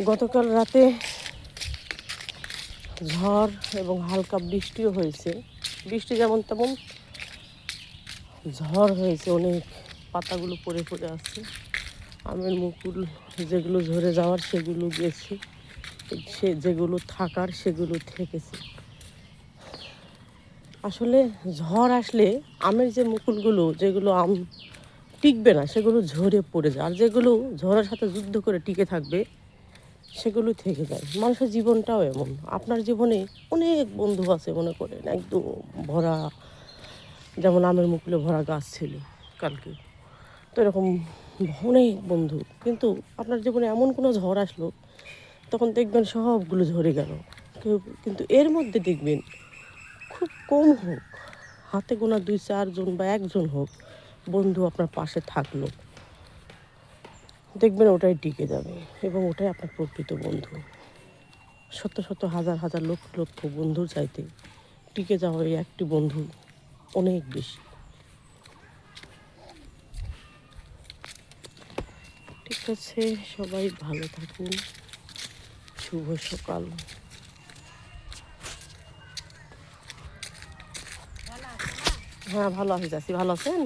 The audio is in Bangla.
গতকাল রাতে ঝড় এবং হালকা বৃষ্টিও হয়েছে। বৃষ্টি যেমন তেমন ঝড় হয়েছে, অনেক পাতাগুলো পড়ে পড়ে আছে। আমের মুকুল যেগুলো ঝরে যাওয়ার সেগুলো গেছে, সে যেগুলো থাকার সেগুলো থেকেছে। আসলে ঝড় আসলে আমের যে মুকুলগুলো, যেগুলো আম টিকবে না সেগুলো ঝরে পড়ে যায়, আর যেগুলো ঝড়ের সাথে যুদ্ধ করে টিকে থাকবে সেগুলো থেকে যায়। মানুষের জীবনটাও এমন। আপনার জীবনে অনেক বন্ধু আছে মনে করেন, একদম ভরা, যেমন আমের মুকুলে ভরা গাছ ছিল কালকে, তো এরকম অনেক বন্ধু। কিন্তু আপনার জীবনে এমন কোনো ঝড় আসলো, তখন দেখবেন সবগুলো ঝরে গেল। কিন্তু এর মধ্যে দেখবেন খুব কম হোক, হাতে গোনা 2-4 জন বা একজন হোক বন্ধু আপনার পাশে থাকলো, দেখবেন ওটাই টিকে যাবে এবং ওটাই আপনার প্রকৃত বন্ধু। শত শত হাজার হাজার লক্ষ লক্ষ বন্ধুর চাইতে টিকে যাওয়া এই একটি বন্ধু অনেক বেশি। ঠিক আছে, সবাই ভালো থাকুন। শুভ সকাল। হ্যাঁ ভালো আছি, যাচ্ছি। ভালো আছেন?